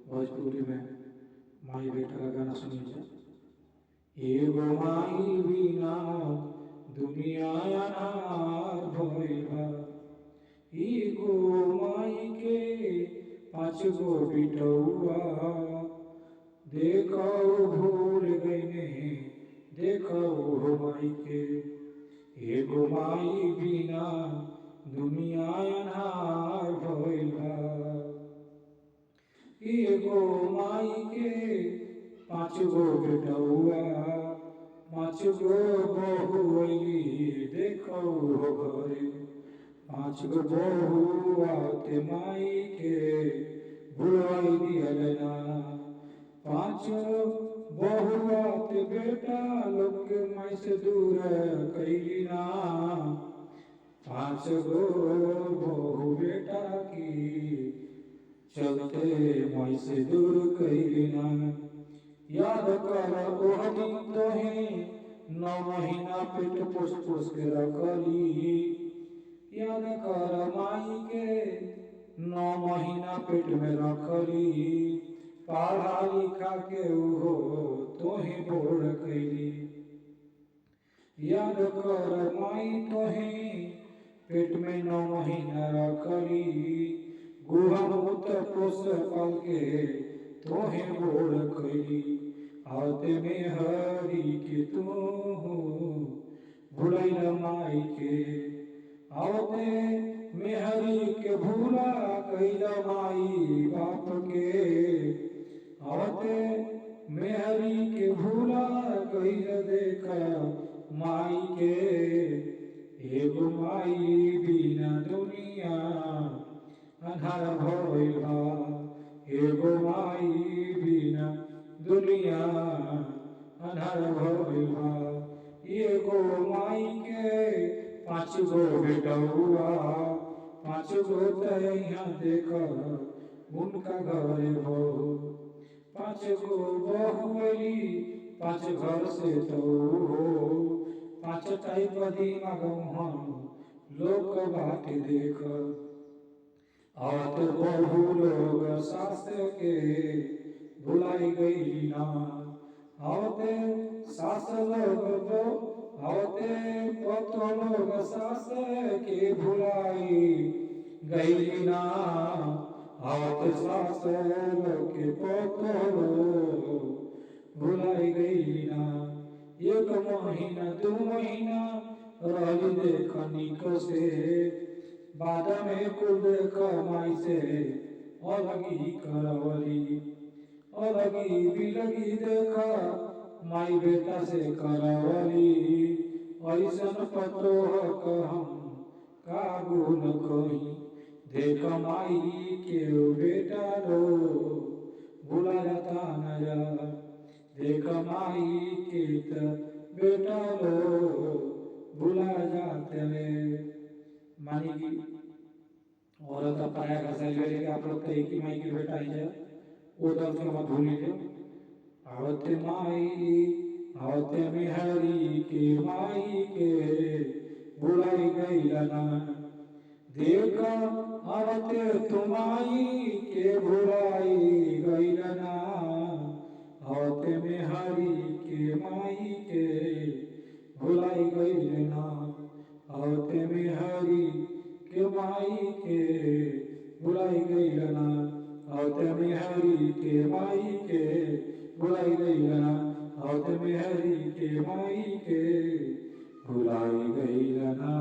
भोजपुरी में माई बेटा का गाना सुनिए। एगो माई बिना दुनिया अनार भइल बा, एगो माई के पाँच गो बिटौआ, देखो भूल गईले देखो माई के। एगो माई बिना दुनिया अनार भइल बा, एगो माई के पाँच गो बेटौआ, पाँच गो बहू अइली देखो घरे। पाँच गो बहू आवते माई के भुलाई दियल ना, पाँच बहू आवते बेटा लोग के माई से दूर कैली ना। पाँच गो बहू बेटा की चलते माई से दूर कैली ना। याद कर ओह दिन तोहे 9 महीना पेट पोस पोस के रखली, याद कर माई के 9 महीना पेट में रखली, पढ़ा लिखा के उहो तोहे बोर कैली। याद कर माई तोहे पेट में 9 महीना रखली, गुहा मुत पोस पाल के तोहे बोर कैली। आवते में हरी के तू भुलैल माई के, आवते मेहरी के भूला कैल माई बाप के। आवते मेहरी के भूला कैल देख माई के। एगो माई बिना दुनिया अन्हार भइल बा, एगो माई बिना दुनिया अन्हार भइल बा, एगो माई के पाँच गो बेटौआ, पाँच गो तैया देख उनका घरे बहू। पाँच गो बहू अइली पाँच घर से तो पाँच टाइप दिमाग लोक बात देख। आवत बहू लोग सास के भुलाई गई ना, आवते सास लोग आवते पतो लोग सास के भुलाई गई ना। आवत सास लोग के पतो भुलाई गई ना। 1 महीना 2 महीना रही देख निक से, बाद में कुल देख माई से अलगी करवली। अलगी बिलगी देख माई बेटा से करवली, ऐसन पतो हम का गुण कही। देख माई के बेटा लो भुला जाता नया, देख माई के बेटा लो भुला जाते। मानी की औरत पाया घसा ले आप लोग तो एक ही माई की बेटा ही है, वो दर्द के मत भूल लीजिए। आवते माई आवते मेहरी के माई के भुलाई गई ना, देख आवते तुम्हारी के भुलाई गई ना। आवते मेहरी के माई के भुलाई गई ना, आवते मेहरी के माई के भुलाई गई ना। आवते मेहरी के माई के भुलाई गई ना, आवते मेहरी के माई के भुलाई गई ना।